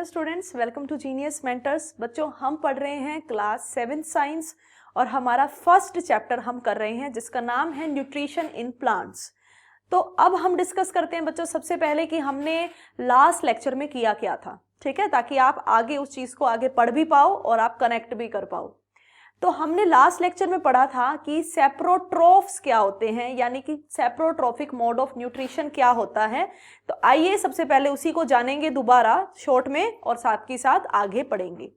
Students, welcome to Genius Mentors. बच्चों, हम पढ़ रहे हैं क्लास 7 साइंस और हमारा फर्स्ट चैप्टर हम कर रहे हैं जिसका नाम है न्यूट्रिशन इन प्लांट्स। तो अब हम डिस्कस करते हैं बच्चों सबसे पहले कि हमने लास्ट लेक्चर में किया क्या था, ठीक है, ताकि आप आगे उस चीज़ को आगे पढ़ भी पाओ और आप कनेक्ट भी कर पाओ। तो हमने लास्ट लेक्चर में पढ़ा था कि सेप्रोट्रोफ्स क्या होते हैं, यानी कि सेप्रोट्रोफिक मोड ऑफ न्यूट्रिशन क्या होता है। तो आइए सबसे पहले उसी को जानेंगे दोबारा शॉर्ट में और साथ के साथ आगे पढ़ेंगे।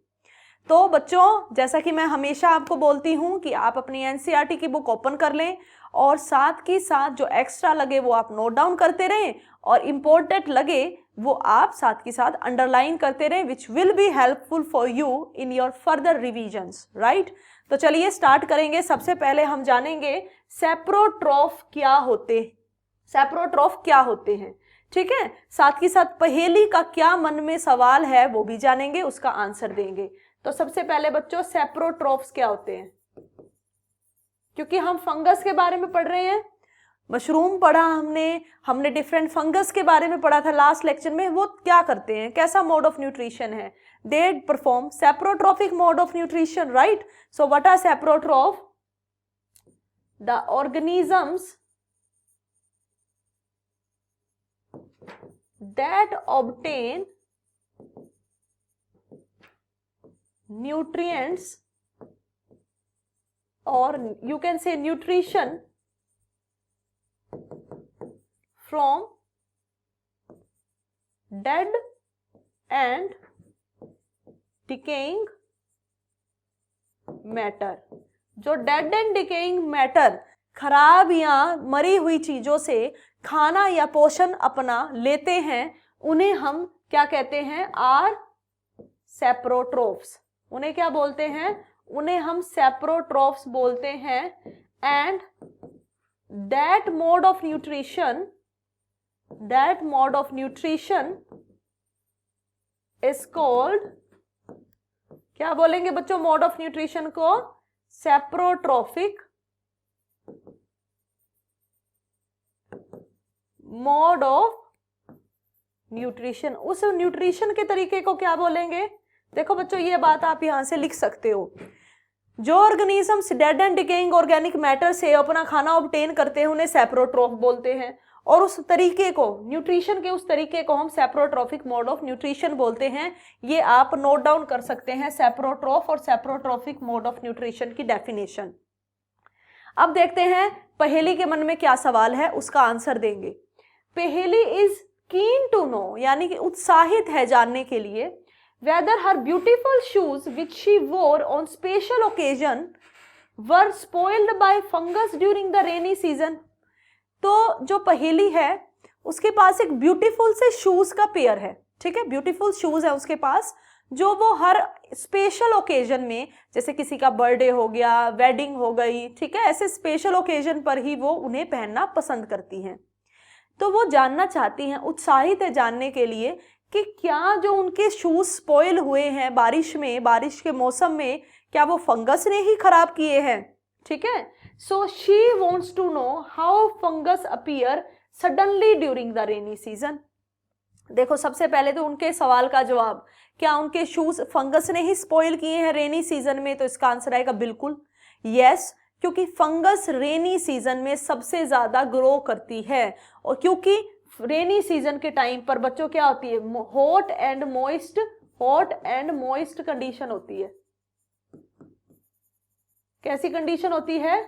तो बच्चों, जैसा कि मैं हमेशा आपको बोलती हूँ कि आप अपनी एनसीईआरटी की बुक ओपन कर लें और साथ के साथ जो एक्स्ट्रा लगे वो आप नोट डाउन करते रहें और इम्पोर्टेंट लगे वो आप साथ के साथ अंडरलाइन करते रहें, which will be helpful for you in your further revisions, right. तो चलिए स्टार्ट करेंगे। सबसे पहले हम जानेंगे सेप्रोट्रोफ क्या होते हैं, ठीक है। साथ के साथ पहेली का क्या मन में सवाल है वो भी जानेंगे, उसका आंसर देंगे। तो सबसे पहले बच्चों, सेप्रोट्रोफ्स क्या होते हैं? क्योंकि हम फंगस के बारे में पढ़ रहे हैं, मशरूम पढ़ा हमने डिफरेंट फंगस के बारे में पढ़ा था लास्ट लेक्चर में। वो क्या करते हैं, कैसा मोड ऑफ न्यूट्रिशन है? They perform saprotrophic mode of nutrition, right. So what are saprotroph? The organisms that obtain nutrients or you can say nutrition from dead and decaying matter। जो dead and decaying matter, खराब या मरी हुई चीजों से खाना या पोषण अपना लेते हैं, उन्हें हम क्या कहते हैं? आर सेप्रोट्रोफ्स। उन्हें क्या बोलते हैं? उन्हें हम सेप्रोट्रोफ्स बोलते हैं। And that mode of nutrition is called, क्या बोलेंगे बच्चों मोड ऑफ न्यूट्रिशन को? सेप्रोट्रोफिक मोड ऑफ न्यूट्रिशन। उस न्यूट्रिशन के तरीके को क्या बोलेंगे? देखो बच्चों, ये बात आप यहां से लिख सकते हो। जो organisms dead and decaying organic matter से अपना खाना ऑब्टेन करते हैं उन्हें सेप्रोट्रोफ बोलते हैं, और उस तरीके को, न्यूट्रिशन के उस तरीके को हम सेप्रोट्रोफिक मोड ऑफ न्यूट्रिशन बोलते हैं। ये आप नोट डाउन कर सकते हैं, सेप्रोट्रोफ और सेप्रोट्रोफिक मोड ऑफ न्यूट्रिशन की डेफिनेशन। अब देखते हैं पहेली के मन में क्या सवाल है, उसका आंसर देंगे। पहेली इज कीन टू नो, यानी कि उत्साहित है जानने के लिए, whether her beautiful shoes which she wore on special occasion were spoiled by fungus during the rainy season। तो जो पहेली है उसके पास एक ब्यूटीफुल से शूज का पेयर है, ठीक है, ब्यूटीफुल शूज है उसके पास, जो वो हर स्पेशल ओकेजन में, जैसे किसी का बर्थडे हो गया, वेडिंग हो गई, ठीक है, ऐसे स्पेशल ओकेजन पर ही वो उन्हें पहनना पसंद करती हैं। तो वो जानना चाहती हैं, उत्साहित है जानने के लिए कि क्या जो उनके शूज स्पॉइल हुए हैं बारिश में, बारिश के मौसम में, क्या वो फंगस ने ही खराब किए हैं, ठीक है। So she wants to know how fungus appear suddenly during the rainy season. देखो, सबसे पहले तो उनके सवाल का जवाब, क्या उनके शूज फंगस ने ही स्पॉइल किए हैं रेनी सीजन में? तो इसका आंसर आएगा बिल्कुल यस, क्योंकि फंगस रेनी सीजन में सबसे ज्यादा ग्रो करती है। और क्योंकि रेनी सीजन के टाइम पर बच्चों क्या होती है? हॉट एंड मॉइस्ट कंडीशन होती है। कैसी कंडीशन होती है?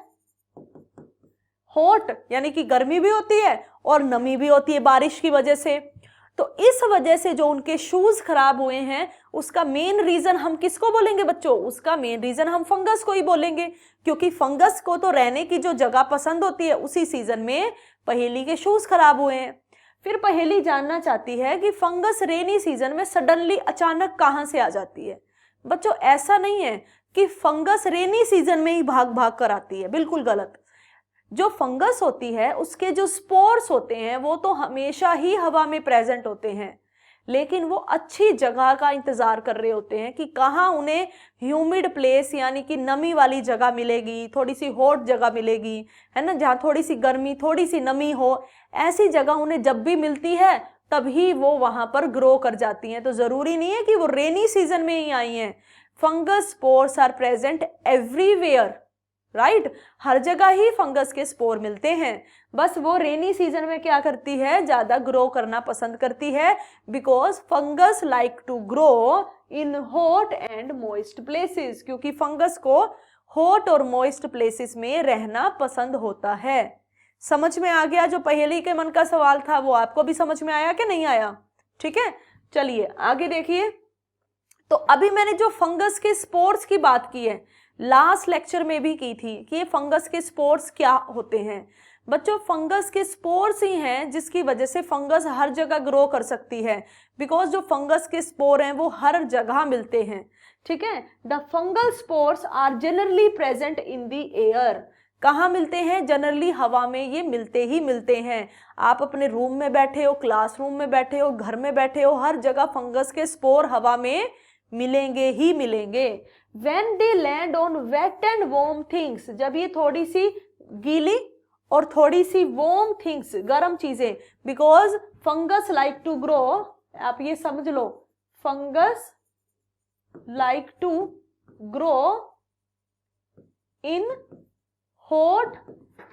हॉट, यानी कि गर्मी भी होती है और नमी भी होती है बारिश की वजह से। तो इस वजह से जो उनके शूज खराब हुए हैं, उसका मेन रीजन हम किसको बोलेंगे बच्चों? उसका मेन रीजन हम फंगस को ही बोलेंगे, क्योंकि फंगस को तो रहने की जो जगह पसंद होती है, उसी सीजन में पहेली के शूज खराब हुए हैं। फिर पहेली जानना चाहती है कि फंगस रेनी सीजन में सडनली अचानक कहां से आ जाती है। बच्चों, ऐसा नहीं है कि फंगस रेनी सीजन में ही भाग भाग कर आती है, बिल्कुल गलत। जो फंगस होती है उसके जो स्पोर्स होते हैं वो तो हमेशा ही हवा में प्रेजेंट होते हैं, लेकिन वो अच्छी जगह का इंतजार कर रहे होते हैं कि कहाँ उन्हें ह्यूमिड प्लेस, यानी कि नमी वाली जगह मिलेगी, थोड़ी सी हॉट जगह मिलेगी, है ना, जहाँ थोड़ी सी गर्मी थोड़ी सी नमी हो। ऐसी जगह उन्हें जब भी मिलती है तभी वो वहां पर ग्रो कर जाती हैं। तो जरूरी नहीं है कि वो रेनी सीजन में ही आई हैं। Fungus spores are present everywhere, right, हर जगह ही फंगस के स्पोर मिलते हैं, बस वो रेनी सीजन में क्या करती है, ज्यादा ग्रो करना पसंद करती है, because fungus like to grow in hot and moist places, क्योंकि फंगस को हॉट और मॉइस्ट प्लेसेस में रहना पसंद होता है। समझ में आ गया? जो पहेली के मन का सवाल था वो आपको भी समझ में आया कि नहीं आया? ठीक है, चलिए आगे देखिए। तो अभी मैंने जो फंगस के स्पोर्स की बात की है, लास्ट लेक्चर में भी की थी कि ये फंगस के स्पोर्स क्या होते हैं। बच्चों, फंगस के स्पोर्स ही हैं जिसकी वजह से फंगस हर जगह ग्रो कर सकती है, बिकॉज जो फंगस के स्पोर हैं वो हर जगह मिलते हैं। ठीक है, the fungal spores are generally present in the air. कहाँ मिलते हैं? जनरली हवा में ये मिलते ही मिलते हैं। आप अपने रूम में बैठे हो, क्लासरूम में बैठे हो, घर में बैठे हो, हर जगह फंगस के स्पोर हवा में मिलेंगे ही मिलेंगे। When they land on wet and warm things, जब ये थोड़ी सी गीली और थोड़ी सी warm things, गर्म चीजें, because fungus like to grow, आप ये समझ लो, fungus like to grow in hot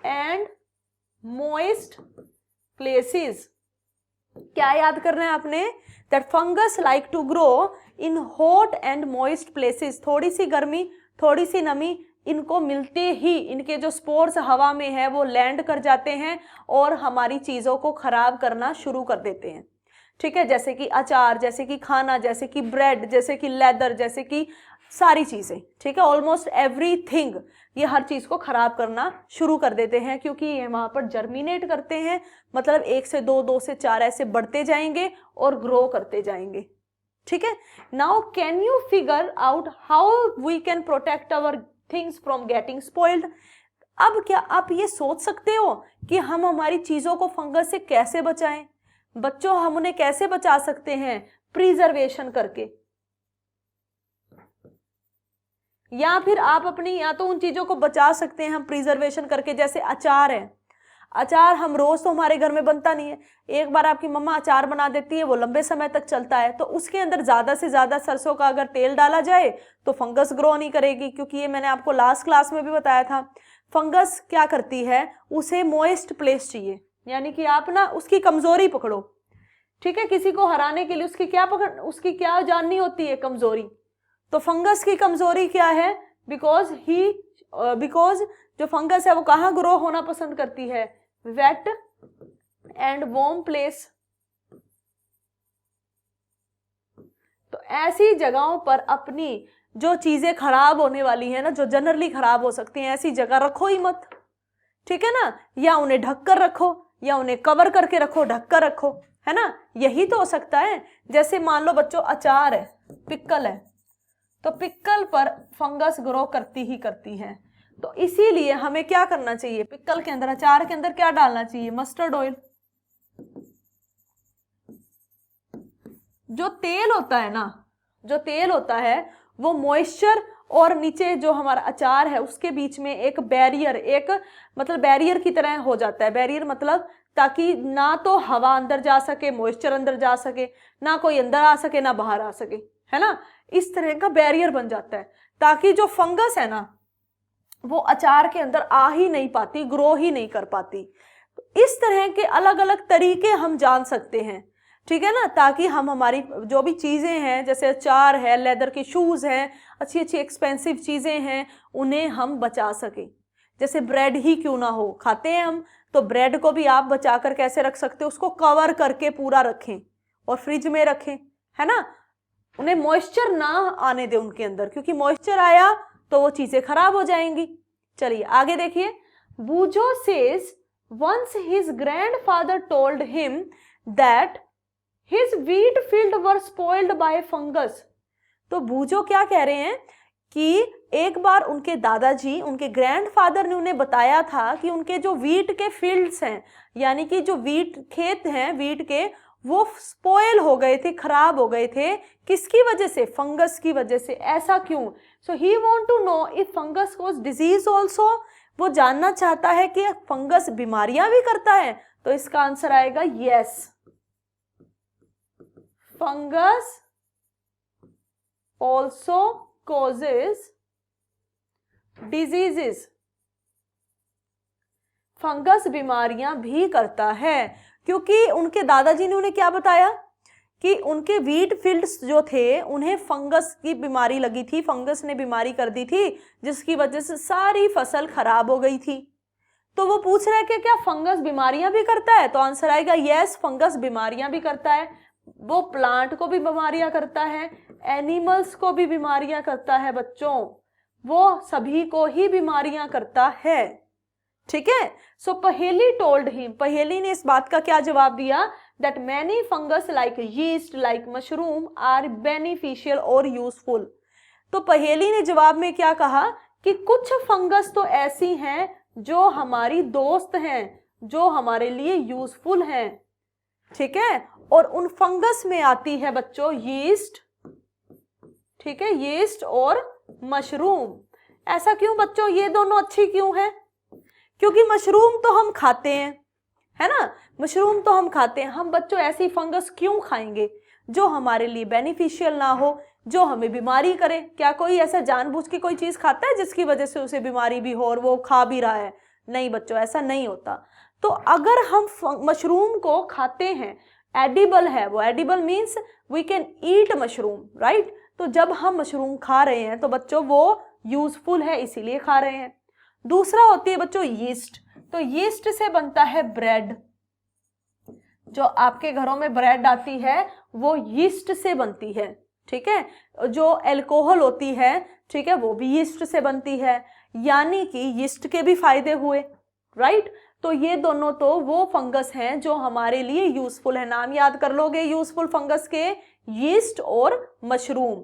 and moist places। क्या याद करना है आपने? That fungus like to grow in hot and moist places। थोड़ी सी गर्मी, थोड़ी सी नमी इनको मिलते ही इनके जो स्पोर्स हवा में है वो लैंड कर जाते हैं और हमारी चीज़ों को खराब करना शुरू कर देते हैं। ठीक है, जैसे कि अचार, जैसे कि खाना, जैसे कि ब्रेड, जैसे कि लेदर, जैसे कि सारी चीज़ें। ठीक है, ऑलमोस्ट एवरीथिंग, ये हर चीज़ को खराब करना शुरू कर देते हैं, क्योंकि ये वहाँ पर जर्मिनेट करते हैं, मतलब 1 से 2, 2 से 4 ऐसे बढ़ते जाएंगे और ग्रो करते जाएंगे। ठीक है, now can you figure out how we can protect our things from getting spoiled. अब क्या आप ये सोच सकते हो कि हम हमारी चीज़ों को फंगस से कैसे बचाएं? बच्चों, हम उन्हें कैसे बचा सकते हैं? प्रिजर्वेशन करके, या फिर आप अपनी, या तो उन चीज़ों को बचा सकते हैं हम प्रिजर्वेशन करके, जैसे अचार है। अचार हम रोज़ तो हमारे घर में बनता नहीं है, एक बार आपकी मम्मा अचार बना देती है, वो लंबे समय तक चलता है, तो उसके अंदर ज़्यादा से ज़्यादा सरसों का अगर तेल डाला जाए तो फंगस ग्रो नहीं करेगी, क्योंकि ये मैंने आपको लास्ट क्लास में भी बताया था। फंगस क्या करती है, उसे मॉइस्ट प्लेस चाहिए, यानी कि आप ना उसकी कमज़ोरी पकड़ो। ठीक है, किसी को हराने के लिए उसकी क्या जाननी होती है? कमज़ोरी। तो फंगस की कमजोरी क्या है? बिकॉज जो फंगस है वो कहाँ ग्रो होना पसंद करती है? Wet and warm place. तो ऐसी जगहों पर अपनी जो चीजें खराब होने वाली है ना, जो जनरली खराब हो सकती हैं, ऐसी जगह रखो ही मत। ठीक है ना, या उन्हें ढक कर रखो, या उन्हें कवर करके रखो, ढक कर रखो, है ना, यही तो हो सकता है। जैसे मान लो बच्चों, अचार है, पिक्कल है, तो पिक्कल पर फंगस ग्रो करती ही करती है। तो इसीलिए हमें क्या करना चाहिए? पिक्कल के अंदर, अचार के अंदर क्या डालना चाहिए? Mustard oil. जो तेल होता है ना, जो तेल होता है वो मॉइस्चर और नीचे जो हमारा अचार है उसके बीच में एक बैरियर, एक मतलब बैरियर की तरह हो जाता है। बैरियर मतलब ताकि ना तो हवा अंदर जा सके, मॉइस्चर अंदर जा सके, ना कोई अंदर आ सके ना बाहर आ सके, है ना, इस तरह का बैरियर बन जाता है, ताकि जो फंगस है ना वो अचार के अंदर आ ही नहीं पाती, ग्रो ही नहीं कर पाती। तो इस तरह के अलग अलग तरीके हम जान सकते हैं। ठीक है ना, ताकि हम हमारी जो भी चीज़ें हैं, जैसे अचार है, लेदर के शूज़ हैं, अच्छी अच्छी एक्सपेंसिव चीज़ें हैं, उन्हें हम बचा सकें। जैसे ब्रेड ही क्यों ना हो, खाते हैं हम, तो ब्रेड को भी आप बचा कर कैसे रख सकते हो? उसको कवर करके पूरा रखें और फ्रिज में रखें, है ना, उन्हें मॉइस्चर ना आने दे उनके अंदर, क्योंकि मॉइस्चर आया तो वो चीजें खराब हो जाएंगी। चलिए आगे देखिए। Boojho says once his grandfather told him that his wheat field were spoiled by fungus. तो बूजो क्या कह रहे हैं कि एक बार उनके दादाजी, उनके ग्रैंडफादर ने उन्हें बताया था कि उनके जो व्हीट के फील्ड्स हैं, यानी कि जो व्हीट खेत हैं व्हीट के, वो स्पॉइल हो गए थे, खराब हो गए थे। किसकी वजह से? फंगस की वजह से। ऐसा क्यों? So he want to know if fungus cause disease also. वो जानना चाहता है कि फंगस बीमारियां भी करता है। तो इसका आंसर आएगा yes. Fungus also causes diseases, fungus बीमारियां भी करता है, क्योंकि उनके दादाजी ने उन्हें क्या बताया कि उनके वीट फील्ड्स जो थे उन्हें फंगस की बीमारी लगी थी, फंगस ने बीमारी कर दी थी जिसकी वजह से सारी फसल खराब हो गई थी। तो वो पूछ रहा है कि क्या फंगस बीमारियां भी करता है, तो आंसर आएगा यस, फंगस बीमारियां भी करता है। वो प्लांट को भी बीमारियां करता है, एनिमल्स को भी बीमारियां करता है बच्चों, वो सभी को ही बीमारियां करता है। ठीक है, सो पहेली टोल्ड हिम, पहेली ने इस बात का क्या जवाब दिया, that many fungus like yeast like mushroom are beneficial और यूजफुल। तो पहेली ने जवाब में क्या कहा कि कुछ फंगस तो ऐसी हैं जो हमारी दोस्त हैं, जो हमारे लिए यूजफुल हैं। ठीक है, और उन फंगस में आती है बच्चों यीस्ट, ठीक है, यीस्ट और मशरूम। ऐसा क्यों बच्चों, ये दोनों अच्छी क्यों है? क्योंकि मशरूम तो हम खाते हैं, है ना, मशरूम तो हम खाते हैं। हम बच्चों ऐसी फंगस क्यों खाएंगे जो हमारे लिए बेनिफिशियल ना हो, जो हमें बीमारी करे? क्या कोई ऐसा जानबूझ के कोई चीज खाता है जिसकी वजह से उसे बीमारी भी हो और वो खा भी रहा है? नहीं बच्चों, ऐसा नहीं होता। तो अगर हम मशरूम को खाते हैं, एडिबल है वो, edible means we can eat mushroom, right? तो जब हम मशरूम खा रहे हैं तो बच्चों वो यूजफुल है, इसीलिए खा रहे हैं। दूसरा होती है बच्चों यीस्ट, तो यीस्ट से बनता है ब्रेड। जो आपके घरों में ब्रेड आती है वो यीस्ट से बनती है। ठीक है, जो अल्कोहल होती है, ठीक है, वो भी यीस्ट से बनती है, यानी कि यीस्ट के भी फायदे हुए, राइट? तो ये दोनों तो वो फंगस हैं जो हमारे लिए यूजफुल है। नाम याद कर लोगे यूजफुल फंगस के, यीस्ट और मशरूम।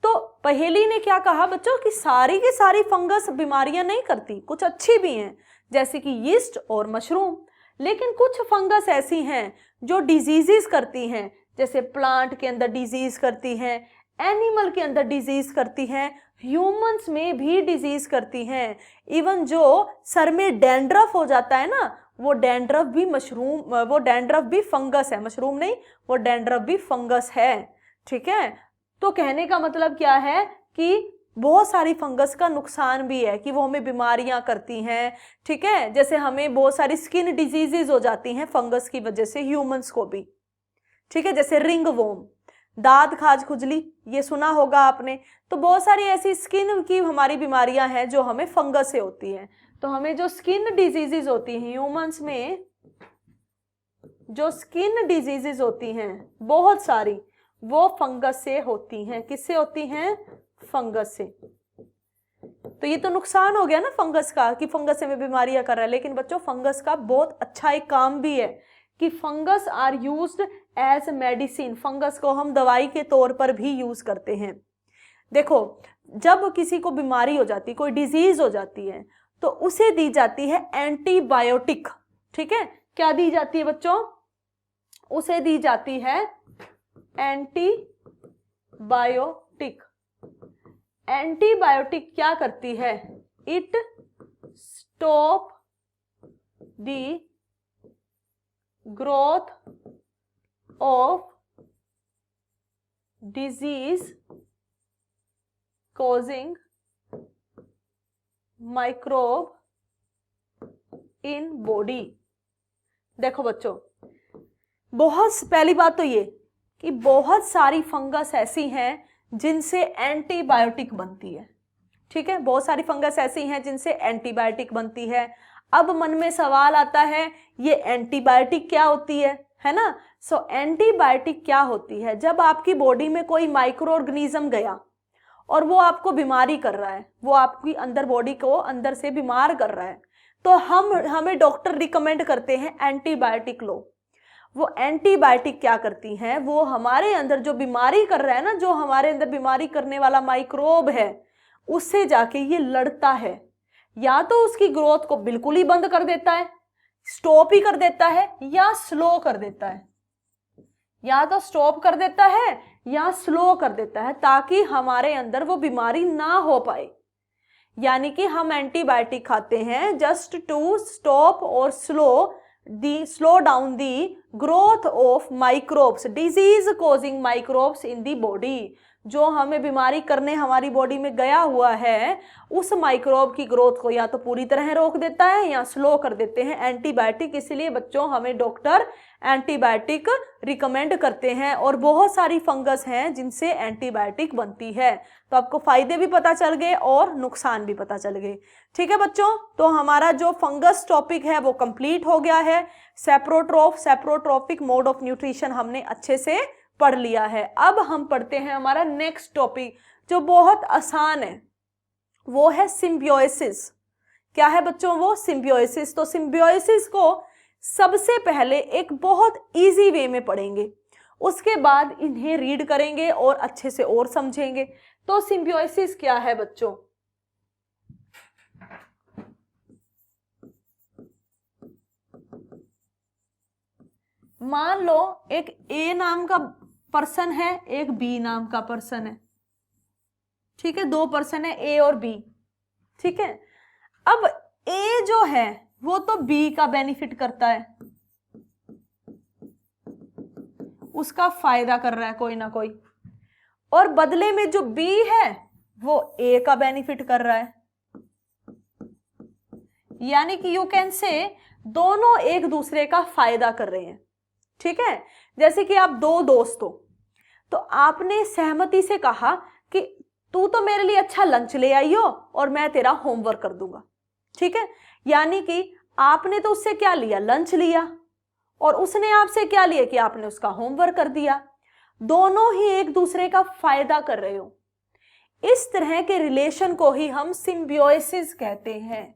तो पहेली ने क्या कहा बच्चों कि सारी की सारी फंगस बीमारियां नहीं करती, कुछ अच्छी भी हैं जैसे कि यीस्ट और मशरूम, लेकिन कुछ फंगस ऐसी हैं जो डिजीजेस करती हैं, जैसे प्लांट के अंदर डिजीज करती हैं, एनिमल के अंदर डिजीज करती हैं, ह्यूमंस में भी डिजीज करती हैं। इवन जो सर में डैंड्रफ हो जाता है ना, वो डैंड्रफ भी मशरूम, वो डैंड्रफ भी फंगस है, मशरूम नहीं, वो डैंड्रफ भी फंगस है। ठीक है, तो कहने का मतलब क्या है कि बहुत सारी फंगस का नुकसान भी है कि वो हमें बीमारियां करती हैं। ठीक है, जैसे हमें बहुत सारी स्किन डिजीजेज हो जाती हैं फंगस की वजह से, ह्यूमंस को भी। ठीक है, जैसे रिंग वोम, दाद खाज खुजली, ये सुना होगा आपने। तो बहुत सारी ऐसी स्किन की हमारी बीमारियां हैं जो हमें फंगस से होती हैं। तो हमें जो स्किन डिजीजेज होती हैं ह्यूमंस में, जो स्किन डिजीजेज होती हैं बहुत सारी, वो फंगस से होती हैं। किससे होती हैं? फंगस से। तो ये तो नुकसान हो गया ना फंगस का, कि फंगस से हमें बीमारियां कर रहा है। लेकिन बच्चों फंगस का बहुत अच्छा एक काम भी है कि fungus are used as medicine, fungus को हम दवाई के तौर पर भी यूज करते हैं। देखो, जब किसी को बीमारी हो जाती, कोई डिजीज हो जाती है, तो उसे दी जाती है एंटीबायोटिक। ठीक है, क्या दी जाती है बच्चों? उसे दी जाती है एंटीबायोटिक। एंटीबायोटिक क्या करती है? It stop the growth of disease causing microbe in body. देखो बच्चों, पहली बात तो ये कि बहुत सारी फंगस ऐसी हैं जिनसे एंटीबायोटिक बनती है। ठीक है, बहुत सारी फंगस ऐसी हैं जिनसे एंटीबायोटिक बनती है। अब मन में सवाल आता है, ये एंटीबायोटिक क्या होती है ना? सो एंटीबायोटिक क्या होती है? जब आपकी बॉडी में कोई माइक्रो ऑर्गेनिज्म गया और वो आपको बीमारी कर रहा है, वो आपकी अंदर बॉडी को अंदर से बीमार कर रहा है, तो हमें डॉक्टर रिकमेंड करते हैं एंटीबायोटिक लो। वो एंटीबायोटिक क्या करती हैं? वो हमारे अंदर जो बीमारी कर रहा है ना, जो हमारे अंदर बीमारी करने वाला माइक्रोब है, उससे जाके ये लड़ता है। या तो उसकी ग्रोथ को बिल्कुल ही बंद कर देता है, स्टॉप ही कर देता है, या स्लो कर देता है। या तो स्टॉप कर देता है या स्लो कर देता है, ताकि हमारे अंदर वो बीमारी ना हो पाए। यानी कि हम एंटीबायोटिक खाते हैं जस्ट टू स्टॉप और slow slow down the growth of microbes, disease causing microbes in the body. जो हमें बीमारी करने हमारी बॉडी में गया हुआ है उस माइक्रोब की ग्रोथ को या तो पूरी तरह रोक देता है या स्लो कर देते हैं एंटीबायोटिक। इसलिए बच्चों हमें डॉक्टर एंटीबायोटिक रिकमेंड करते हैं और बहुत सारी फंगस हैं जिनसे एंटीबायोटिक बनती है। तो आपको फायदे भी पता चल गए और नुकसान भी पता चल गए। ठीक है बच्चों, तो हमारा जो फंगस टॉपिक है वो कंप्लीट हो गया है। सेप्रोट्रोफिक मोड ऑफ न्यूट्रिशन हमने अच्छे से पढ़ लिया है। अब हम पढ़ते हैं हमारा नेक्स्ट टॉपिक जो बहुत आसान है, वो है सिम्बियोसिस। क्या है बच्चों वो? सिम्बियोसिस। तो सिम्बियोसिस को सबसे पहले एक बहुत इजी वे में पढ़ेंगे, उसके बाद इन्हें रीड करेंगे और अच्छे से और समझेंगे। तो सिम्बियोसिस क्या है बच्चों? मान लो एक ए नाम का पर्सन है, एक बी नाम का पर्सन है। ठीक है, दो पर्सन है ए और बी। ठीक है, अब ए जो है वो तो बी का बेनिफिट करता है, उसका फायदा कर रहा है कोई ना कोई, और बदले में जो बी है वो ए का बेनिफिट कर रहा है। यानी कि यू कैन से दोनों एक दूसरे का फायदा कर रहे हैं। ठीक है, जैसे कि आप दो दोस्त हो तो आपने सहमति से कहा कि तू तो मेरे लिए अच्छा लंच ले आई हो और मैं तेरा होमवर्क कर दूंगा। ठीक है, यानी कि आपने तो उससे क्या लिया? लंच लिया, और उसने आपसे क्या लिया कि आपने उसका होमवर्क कर दिया। दोनों ही एक दूसरे का फायदा कर रहे हो। इस तरह के रिलेशन को ही हम सिम्बियोसिस कहते हैं।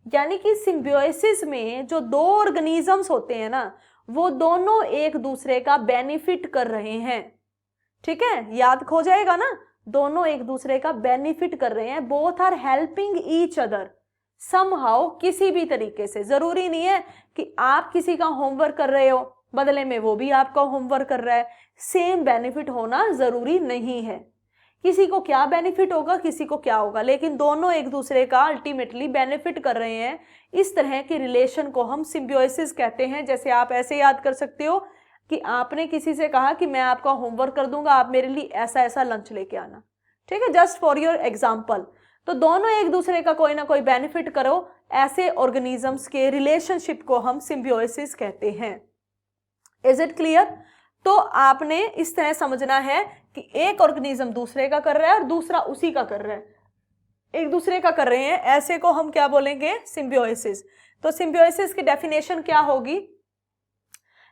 यानी कि सिम्बियोसिस में जो दो ऑर्गेनिजम्स होते हैं ना, वो दोनों एक दूसरे का बेनिफिट कर रहे हैं। ठीक है, याद खो जाएगा ना, दोनों एक दूसरे का बेनिफिट कर रहे हैं। Both are helping each other somehow, किसी भी तरीके से। जरूरी नहीं है कि आप किसी का होमवर्क कर रहे हो बदले में वो भी आपका होमवर्क कर रहा है, सेम बेनिफिट होना जरूरी नहीं है। किसी को क्या बेनिफिट होगा, किसी को क्या होगा, लेकिन दोनों एक दूसरे का अल्टीमेटली बेनिफिट कर रहे हैं। इस तरह के रिलेशन को हम सिम्बियोसिस कहते हैं। जैसे आप ऐसे याद कर सकते हो कि आपने किसी से कहा कि मैं आपका होमवर्क कर दूंगा, आप मेरे लिए ऐसा ऐसा लंच लेके आना। ठीक है, जस्ट फॉर योर एग्जाम्पल। तो दोनों एक दूसरे का कोई ना कोई बेनिफिट करो, ऐसे ऑर्गेनिजम्स के रिलेशनशिप को हम सिम्बियोसिस कहते हैं। Is it clear? तो आपने इस तरह समझना है कि एक ऑर्गेनिज्म दूसरे का कर रहा है और दूसरा उसी का कर रहा है, एक दूसरे का कर रहे हैं, ऐसे को हम क्या बोलेंगे? सिम्बियोसिस। तो सिम्बियोसिस की डेफिनेशन क्या होगी?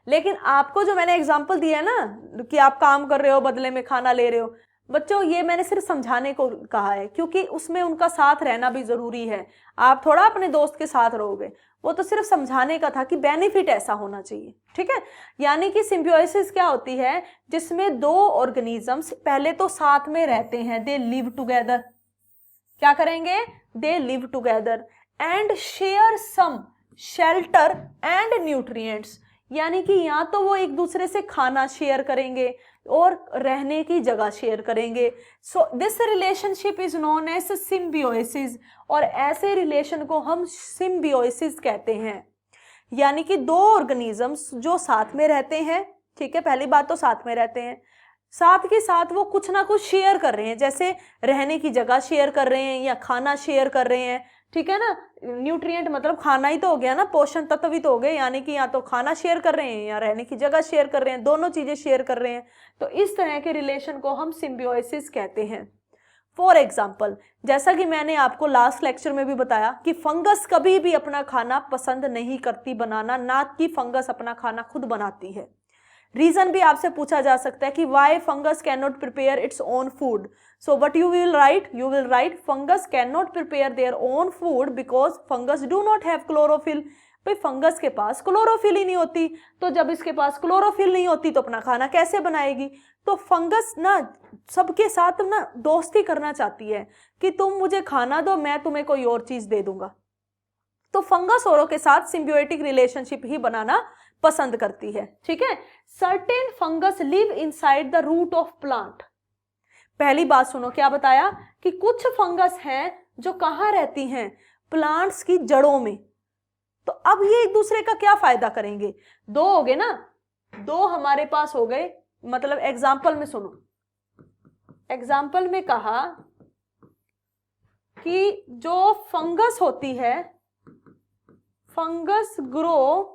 लेकिन आपको जो मैंने एग्जांपल दिया है ना कि आप काम कर रहे हो बदले में खाना ले रहे हो, बच्चों ये मैंने सिर्फ समझाने को कहा है, क्योंकि उसमें उनका साथ रहना भी जरूरी है। आप थोड़ा अपने दोस्त के साथ रहोगे, वो तो सिर्फ समझाने का था कि बेनिफिट ऐसा होना चाहिए। ठीक है, यानी कि सिम्बियोसिस क्या होती है? जिसमें दो ऑर्गेनिजम्स पहले तो साथ में रहते हैं, दे लिव टुगेदर। क्या करेंगे? They live together and share some shelter and nutrients. यानी कि या तो वो एक दूसरे से खाना शेयर करेंगे और रहने की जगह शेयर करेंगे। So this relationship is known as symbiosis, और ऐसे रिलेशन को हम सिम्बियोसिस कहते हैं। यानी कि दो ऑर्गेनिजम्स जो साथ में रहते हैं, ठीक है, पहली बात तो साथ में रहते हैं, साथ के साथ वो कुछ ना कुछ शेयर कर रहे हैं, जैसे रहने की जगह शेयर कर रहे हैं या खाना शेयर कर रहे हैं। ठीक है ना, न्यूट्रिएंट मतलब खाना ही तो हो गया ना, पोषण तत्व ही तो हो गए। यानी कि या तो खाना शेयर कर रहे हैं या रहने की जगह शेयर कर रहे हैं, दोनों चीजें शेयर कर रहे हैं। तो इस तरह के रिलेशन को हम सिम्बियोसिस कहते हैं। फॉर एग्जाम्पल, जैसा कि मैंने आपको लास्ट लेक्चर में भी बताया कि फंगस कभी भी अपना खाना पसंद नहीं करती बनाना, ना कि फंगस अपना खाना खुद बनाती है। रीजन भी आपसे पूछा जा सकता है कि why fungus can not prepare its own food. So what you will write fungus can not prepare their own food because fungus do not have chlorophyll. भाई फंगस के पास क्लोरोफिल ही नहीं होती, तो जब इसके पास क्लोरोफिल नहीं होती तो अपना खाना कैसे बनाएगी? तो फंगस ना सबके साथ ना दोस्ती करना चाहती है कि तुम मुझे खाना दो, मैं तुम्हें कोई और चीज दे दूंगा। तो फंगस औरों के साथ सिम्बियोटिक रिलेशनशिप ही बनाना पसंद करती है। ठीक है, certain fungus live inside the root of plant. पहली बात सुनो, क्या बताया कि कुछ फंगस हैं जो कहाँ रहती हैं? प्लांट्स की जड़ों में। तो अब ये एक दूसरे का क्या फायदा करेंगे, दो हो गए ना, दो हमारे पास हो गए। मतलब एग्जाम्पल में सुनो, एग्जाम्पल में कहा कि जो फंगस होती है, fungus grow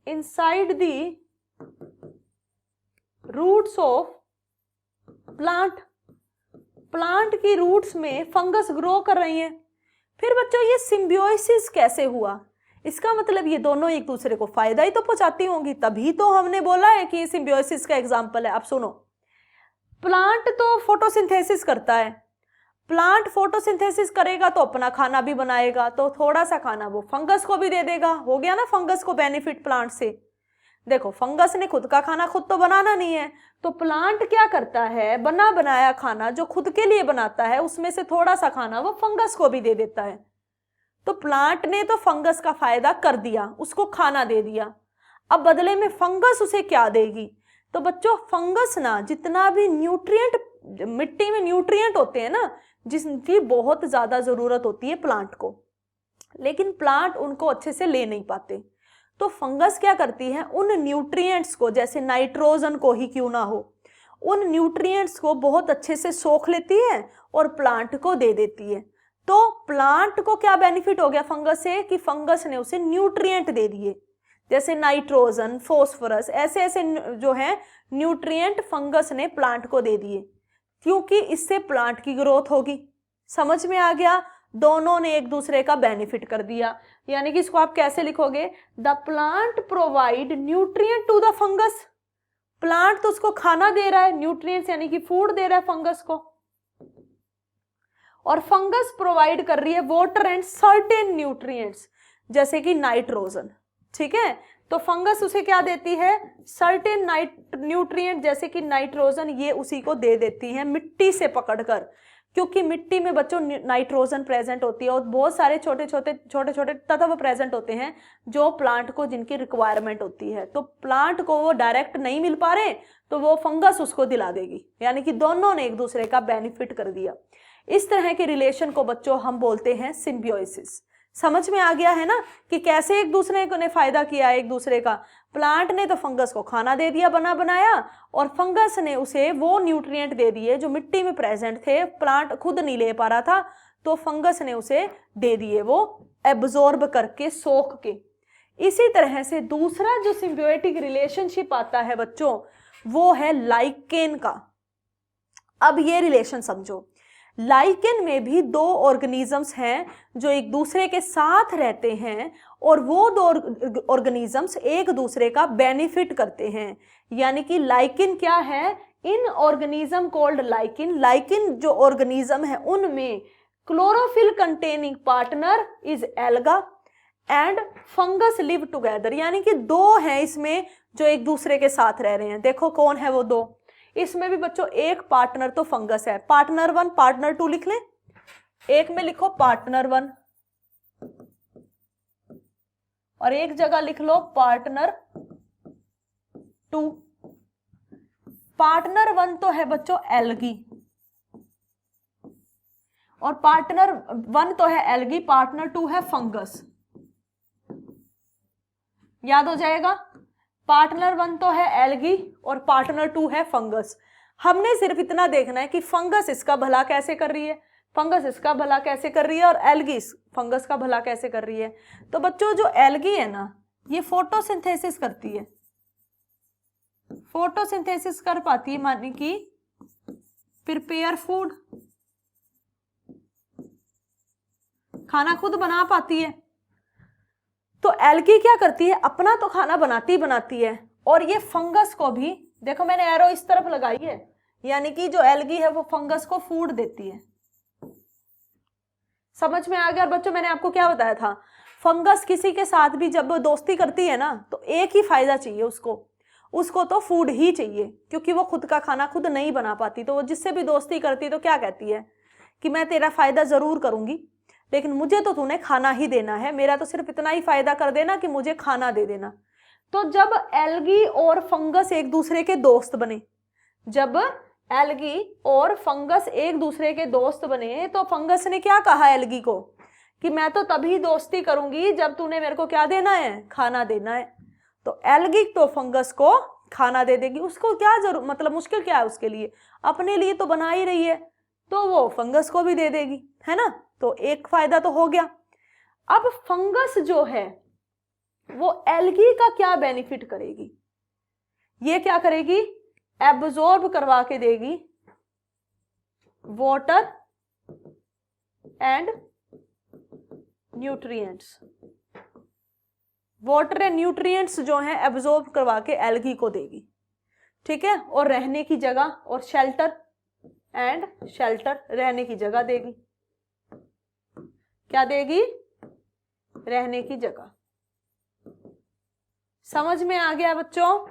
inside the roots of plant, plant की रूट्स में फंगस ग्रो कर रही है। फिर बच्चों ये सिम्बियोसिस कैसे हुआ, इसका मतलब ये दोनों एक दूसरे को फायदा ही तो पहुंचाती होंगी, तभी तो हमने बोला है कि सिम्बियोसिस का एग्जाम्पल है। अब सुनो, प्लांट तो फोटोसिंथेसिस करता है, प्लांट फोटोसिंथेसिस करेगा तो अपना खाना भी बनाएगा, तो थोड़ा सा खाना वो फंगस को भी दे देगा, हो गया ना फंगस को बेनिफिट प्लांट से। देखो फंगस ने खुद का खाना खुद तो बनाना नहीं है, तो प्लांट क्या करता है, बना बनाया खाना जो खुद के लिए बनाता है उसमें से थोड़ा सा खाना वो फंगस को भी दे देता है। तो प्लांट ने तो फंगस का फायदा कर दिया, उसको खाना दे दिया, अब बदले में फंगस उसे क्या देगी। तो बच्चों फंगस ना जितना भी न्यूट्रिएंट, मिट्टी में न्यूट्रिएंट होते हैं ना जिसकी बहुत ज्यादा जरूरत होती है प्लांट को, लेकिन प्लांट उनको अच्छे से ले नहीं पाते, तो फंगस क्या करती है, उन न्यूट्रिएंट्स को, जैसे नाइट्रोजन को ही क्यों ना हो, उन न्यूट्रिएंट्स को बहुत अच्छे से सोख लेती है और प्लांट को दे देती है। तो प्लांट को क्या बेनिफिट हो गया फंगस से, कि फंगस ने उसे न्यूट्रिएंट दे दिए, जैसे नाइट्रोजन, फॉस्फोरस, ऐसे ऐसे जो है न्यूट्रिएंट फंगस ने प्लांट को दे दिए, क्योंकि इससे प्लांट की ग्रोथ होगी। समझ में आ गया, दोनों ने एक दूसरे का बेनिफिट कर दिया। यानी कि इसको आप कैसे लिखोगे, the plant provide nutrient to the fungus, plant तो उसको खाना दे रहा है, न्यूट्रिएंट्स यानी कि फूड दे रहा है फंगस को, और फंगस प्रोवाइड कर रही है वाटर एंड सर्टेन न्यूट्रिएंट्स जैसे कि नाइट्रोजन। ठीक है, तो फंगस उसे क्या देती है, सर्टेन न्यूट्रिएंट जैसे कि नाइट्रोजन, ये उसी को दे देती है मिट्टी से पकड़कर, क्योंकि मिट्टी में बच्चों नाइट्रोजन प्रेजेंट होती है और बहुत सारे छोटे छोटे तत्व प्रेजेंट होते हैं जो प्लांट को, जिनकी रिक्वायरमेंट होती है, तो प्लांट को वो डायरेक्ट नहीं मिल पा रहे तो वो फंगस उसको दिला देगी, यानी कि दोनों ने एक दूसरे का बेनिफिट कर दिया। इस तरह के रिलेशन को बच्चों हम बोलते हैं सिम्बियोसिस। समझ में आ गया है ना कि कैसे एक दूसरे को ने फायदा किया एक दूसरे का, प्लांट ने तो फंगस को खाना दे दिया बना बनाया, और फंगस ने उसे वो न्यूट्रिएंट दे दिए जो मिट्टी में प्रेजेंट थे, प्लांट खुद नहीं ले पा रहा था, तो फंगस ने उसे दे दिए वो एब्जॉर्ब करके, सोख के। इसी तरह से दूसरा जो सिम्बियोटिक रिलेशनशिप आता है बच्चों, वो है लाइकेन का। अब ये रिलेशन समझो, लाइकेन में भी दो ऑर्गेनिजम्स हैं जो एक दूसरे के साथ रहते हैं, और वो दो ऑर्गेनिजम्स एक दूसरे का बेनिफिट करते हैं। यानी कि लाइकेन क्या है, इन ऑर्गेनिज्म कॉल्ड लाइकेन, लाइकेन जो ऑर्गेनिज्म है उनमें chlorophyll containing partner is alga and fungus live together, यानी कि दो हैं इसमें जो एक दूसरे के साथ रह रहे हैं। देखो कौन है वो दो, इसमें भी बच्चों एक पार्टनर तो फंगस है, पार्टनर 1 पार्टनर 2 लिख लें, एक में लिखो पार्टनर 1 और एक जगह लिख लो पार्टनर 2। पार्टनर 1 तो है बच्चों एल्गी, और पार्टनर 1 तो है एल्गी, पार्टनर 2 है फंगस। याद हो जाएगा, पार्टनर 1 तो है एल्गी और पार्टनर 2 है फंगस। हमने सिर्फ इतना देखना है कि फंगस इसका भला कैसे कर रही है, फंगस इसका भला कैसे कर रही है, और एल्गी फंगस का भला कैसे कर रही है। तो बच्चों जो एल्गी है ना, ये फोटोसिंथेसिस करती है, फोटोसिंथेसिस कर पाती है, माने कि प्रिपेयर फूड, खाना खुद बना पाती है। तो एल्गी क्या करती है, अपना तो खाना बनाती है, और ये फंगस को भी, देखो मैंने एरो इस तरफ लगाई है, यानी कि जो एल्गी है वो फंगस को फूड देती है। समझ में आ गया। और बच्चों मैंने आपको क्या बताया था, फंगस किसी के साथ भी जब दोस्ती करती है ना, तो एक ही फायदा चाहिए उसको तो फूड ही चाहिए, क्योंकि वो खुद का खाना खुद नहीं बना पाती। तो वो जिससे भी दोस्ती करती तो क्या कहती है कि मैं तेरा फायदा जरूर करूंगी, लेकिन मुझे तो तूने खाना ही देना है, मेरा तो सिर्फ इतना ही फायदा कर देना कि मुझे खाना दे देना। तो जब एल्गी और फंगस एक दूसरे के दोस्त बने, जब एल्गी और फंगस एक दूसरे के दोस्त बने, तो फंगस ने क्या कहा एल्गी को कि मैं तो तभी दोस्ती करूंगी जब तूने मेरे को क्या देना है, खाना देना है। तो एल्गी तो फंगस को खाना दे देगी, उसको क्या जरूर, मतलब मुश्किल क्या है उसके लिए, अपने लिए तो बना ही रही है, तो वो फंगस को भी दे देगी, है ना। तो एक फायदा तो हो गया। अब फंगस जो है वो एल्गी का क्या बेनिफिट करेगी, ये क्या करेगी, एब्जॉर्ब करवा के देगी water and nutrients. Water and nutrients जो हैं एब्जॉर्ब करवा के एल्गी को देगी, ठीक है। और रहने की जगह, और शेल्टर रहने की जगह देगी। क्या देगी, रहने की जगह। समझ में आ गया बच्चों।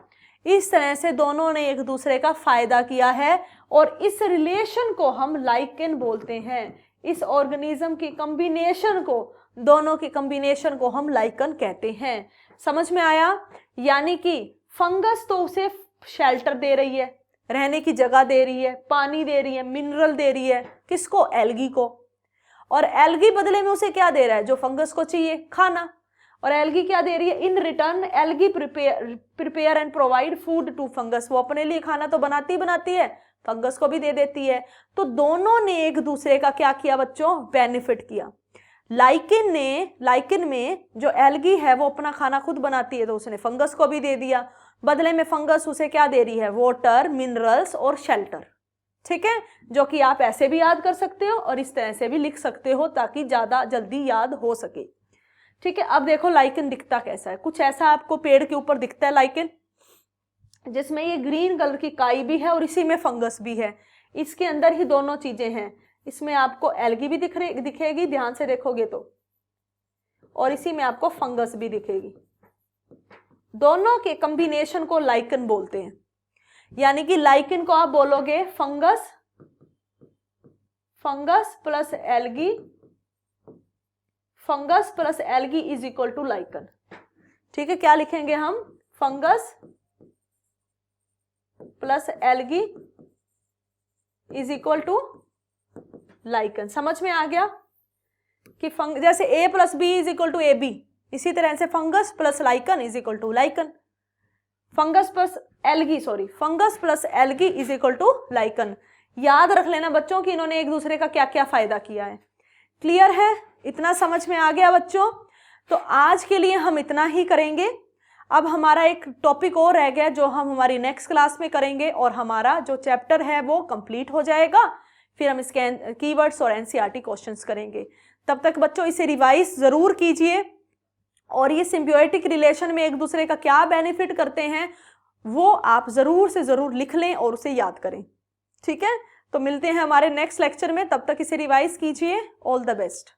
इस तरह से दोनों ने एक दूसरे का फायदा किया है, और इस रिलेशन को हम लाइकेन बोलते हैं। इस ऑर्गेनिज्म की कॉम्बिनेशन को, दोनों की कॉम्बिनेशन को हम लाइकेन कहते हैं। समझ में आया। यानी कि फंगस तो उसे शेल्टर दे रही है, रहने की जगह दे रही है, पानी दे रही है, मिनरल दे रही है, किसको, एल्गी को। और एल्गी बदले में उसे क्या दे रहा है, जो फंगस को चाहिए, खाना। और एल्गी क्या दे रही है, in return algae prepare and provide food to fungus. वो अपने लिए खाना तो बनाती है, फंगस को भी दे देती है। तो दोनों ने एक दूसरे का क्या किया बच्चों, बेनिफिट किया। लाइकेन में जो एल्गी है वो अपना खाना खुद बनाती है, तो उसने फंगस को भी दे दिया। बदले में फंगस उसे क्या दे रही है, वाटर, मिनरल्स और शेल्टर, ठीक है। जो कि आप ऐसे भी याद कर सकते हो और इस तरह से भी लिख सकते हो, ताकि ज्यादा जल्दी याद हो सके, ठीक है। अब देखो लाइकेन दिखता कैसा है, कुछ ऐसा आपको पेड़ के ऊपर दिखता है लाइकेन, जिसमें ये ग्रीन कलर की काई भी है और इसी में फंगस भी है। इसके अंदर ही दोनों चीजें हैं। इसमें आपको एल्गी भी दिखेगी, ध्यान से देखोगे तो, और इसी में आपको फंगस भी दिखेगी। दोनों के कॉम्बिनेशन को लाइकेन बोलते हैं। यानी कि लाइकेन को आप बोलोगे fungus plus algae, fungus plus algae is equal to lichen, ठीक है। क्या लिखेंगे हम, fungus plus algae is equal to lichen. समझ में आ गया कि जैसे A plus B is equal to A B, इसी तरह से fungus plus lichen is equal to lichen. Fungus plus algae is equal to lichen. याद रख लेना बच्चों कि इन्होंने एक दूसरे का क्या क्या फायदा किया है। क्लियर है, इतना समझ में आ गया बच्चों। तो आज के लिए हम इतना ही करेंगे। अब हमारा एक टॉपिक और रह गया जो हम हमारी नेक्स्ट क्लास में करेंगे, और हमारा जो चैप्टर है वो कंप्लीट हो जाएगा। फिर हम इसके कीवर्ड्स और एनसीईआरटी क्वेश्चंस करेंगे। तब तक बच्चों इसे रिवाइज जरूर कीजिए, और ये सिम्बियोटिक रिलेशन में एक दूसरे का क्या बेनिफिट करते हैं वो आप जरूर से जरूर लिख लें और उसे याद करें, ठीक है। तो मिलते हैं हमारे नेक्स्ट लेक्चर में, तब तक इसे रिवाइज कीजिए। All the best.